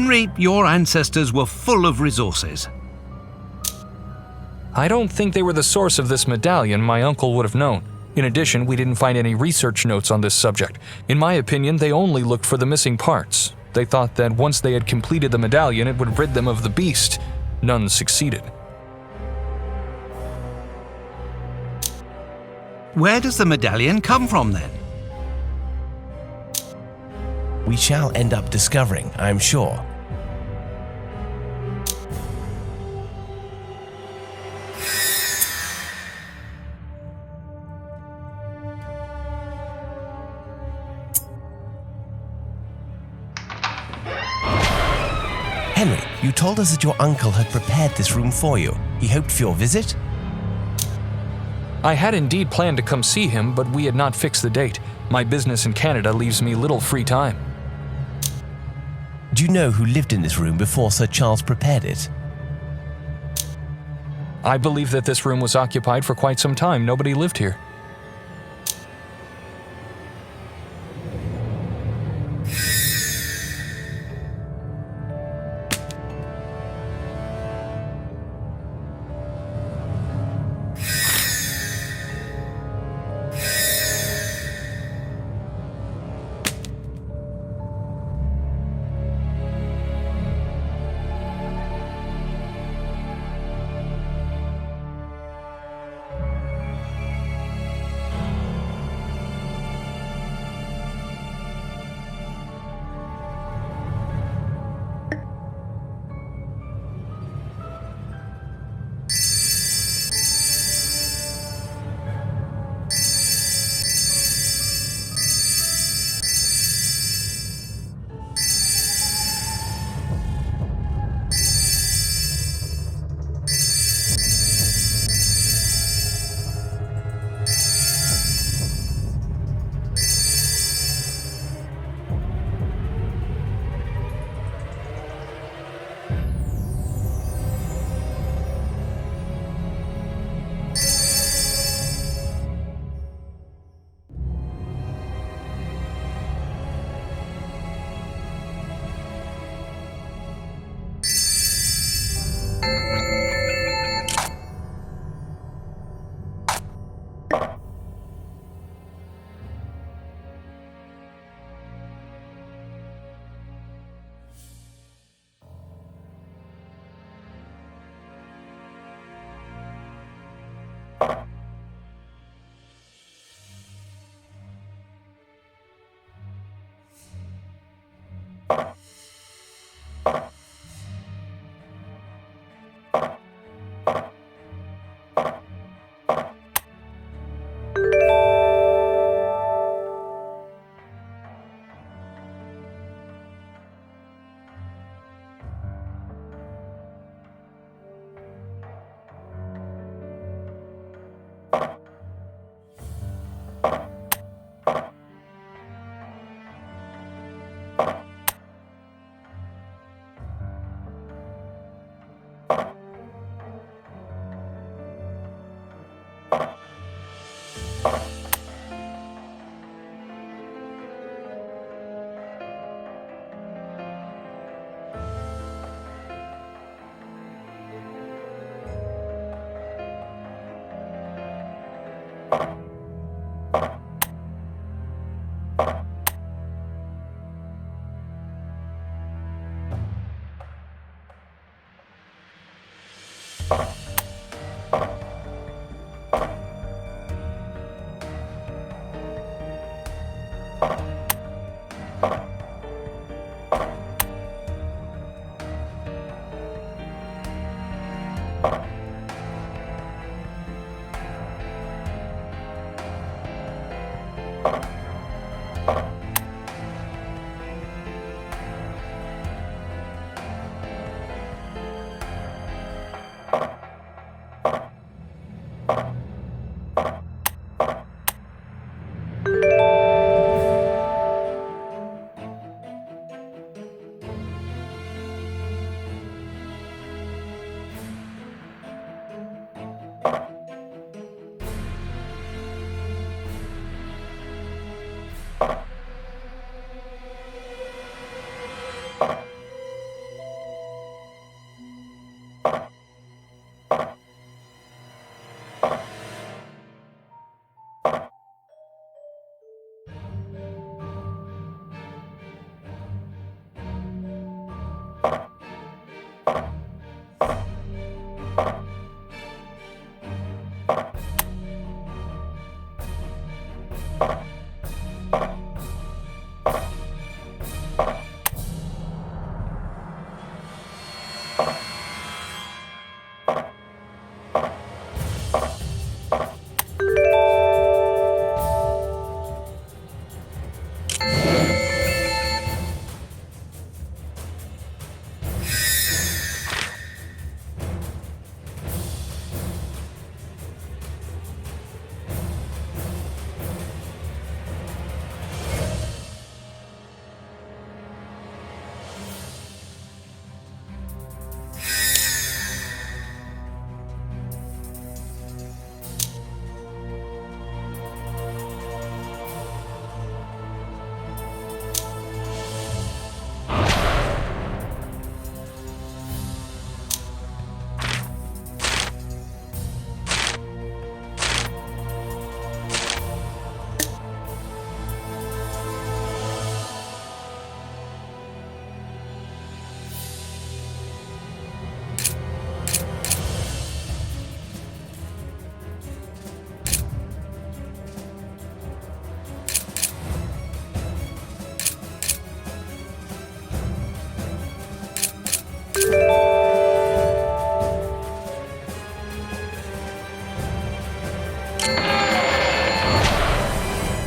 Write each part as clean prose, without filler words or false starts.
Henry, your ancestors were full of resources. I don't think they were the source of this medallion. My uncle would have known. In addition, we didn't find any research notes on this subject. In my opinion, they only looked for the missing parts. They thought that once they had completed the medallion, it would rid them of the beast. None succeeded. Where does the medallion come from then? We shall end up discovering, I'm sure. Henry, you told us that your uncle had prepared this room for you. He hoped for your visit? I had indeed planned to come see him, but we had not fixed the date. My business in Canada leaves me little free time. Do you know who lived in this room before Sir Charles prepared it? I believe that this room was occupied for quite some time. Nobody lived here.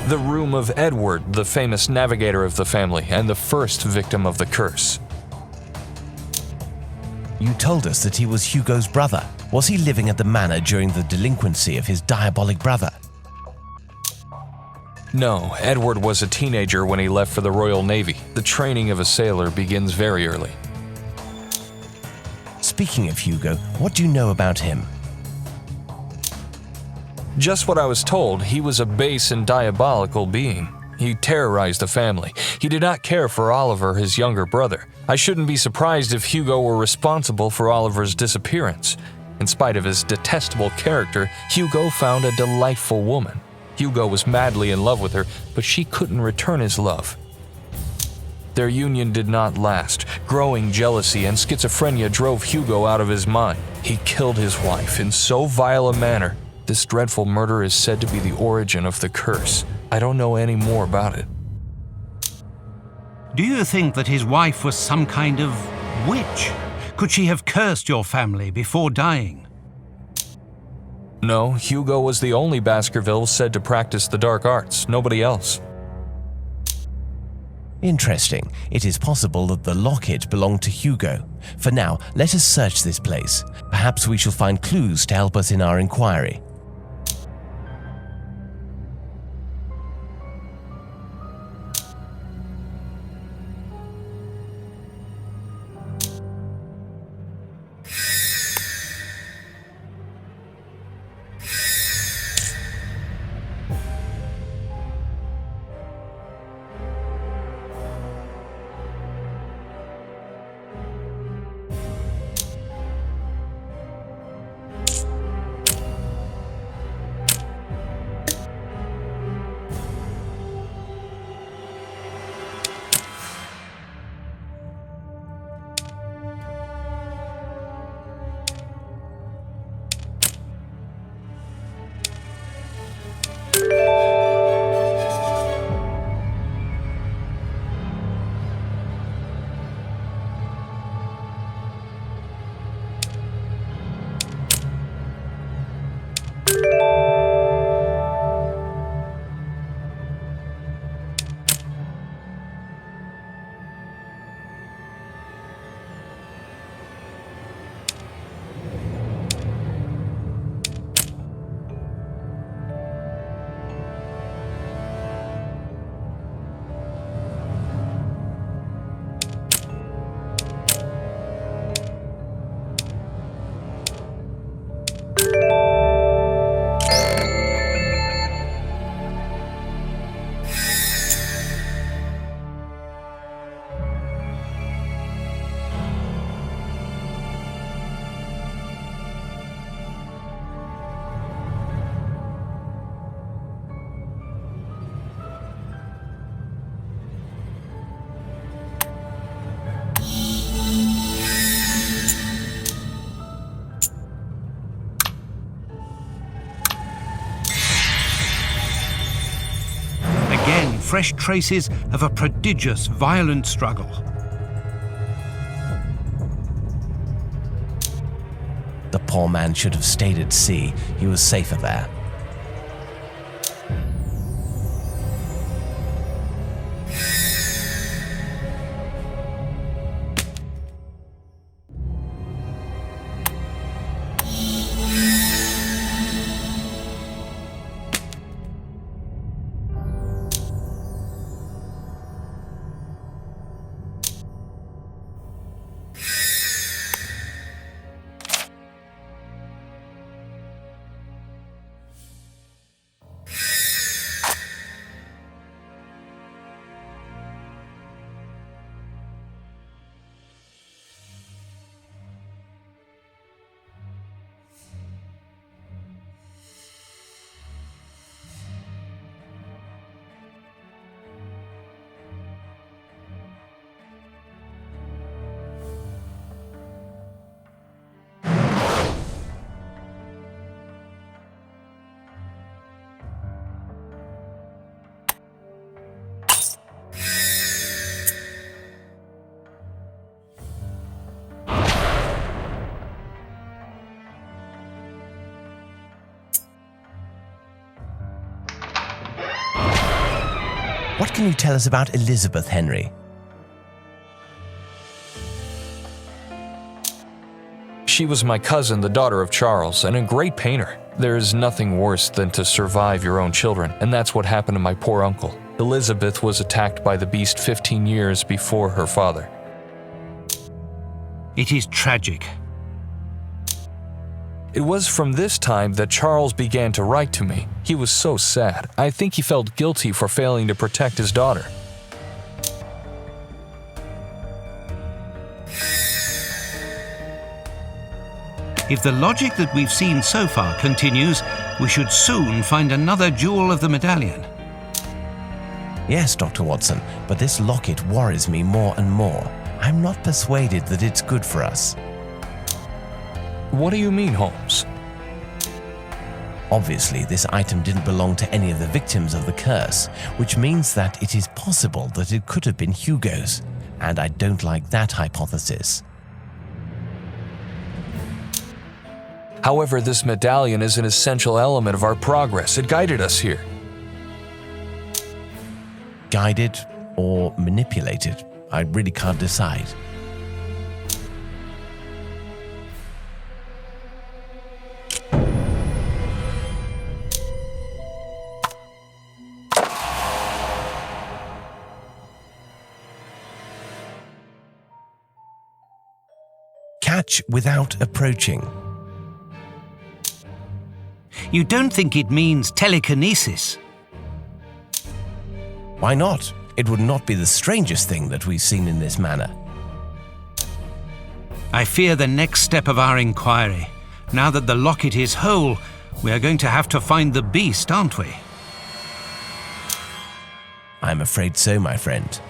The room of Edward, the famous navigator of the family and the first victim of the curse. You told us that he was Hugo's brother. Was he living at the manor during the delinquency of his diabolic brother? No, Edward was a teenager when he left for the Royal Navy. The training of a sailor begins very early. Speaking of Hugo, what do you know about him? Just what I was told. He was a base and diabolical being. He terrorized the family. He did not care for Oliver, his younger brother. I shouldn't be surprised if Hugo were responsible for Oliver's disappearance. In spite of his detestable character, Hugo found a delightful woman. Hugo was madly in love with her, but she couldn't return his love. Their union did not last. Growing jealousy and schizophrenia drove Hugo out of his mind. He killed his wife in so vile a manner. This dreadful murder is said to be the origin of the curse. I don't know any more about it. Do you think that his wife was some kind of witch? Could she have cursed your family before dying? No, Hugo was the only Baskervilles said to practice the dark arts, nobody else. Interesting. It is possible that the locket belonged to Hugo. For now, let us search this place. Perhaps we shall find clues to help us in our inquiry. fresh traces of a prodigious, violent struggle. The poor man should have stayed at sea. He was safer there. What can you tell us about Elizabeth, Henry? She was my cousin, the daughter of Charles, and a great painter. There is nothing worse than to survive your own children, and that's what happened to my poor uncle. Elizabeth was attacked by the beast 15 years before her father. It is tragic. It was from this time that Charles began to write to me. He was so sad. I think he felt guilty for failing to protect his daughter. If the logic that we've seen so far continues, we should soon find another jewel of the medallion. Yes, Dr. Watson, but this locket worries me more and more. I'm not persuaded that it's good for us. What do you mean, Holmes? Obviously, this item didn't belong to any of the victims of the curse, which means that it is possible that it could have been Hugo's, and I don't like that hypothesis. However, this medallion is an essential element of our progress. It guided us here. Guided or manipulated? I really can't decide. Catch without approaching. You don't think it means telekinesis? Why not? It would not be the strangest thing that we've seen in this manner. I fear the next step of our inquiry. Now that the locket is whole, we are going to have to find the beast, aren't we? I'm afraid so, my friend.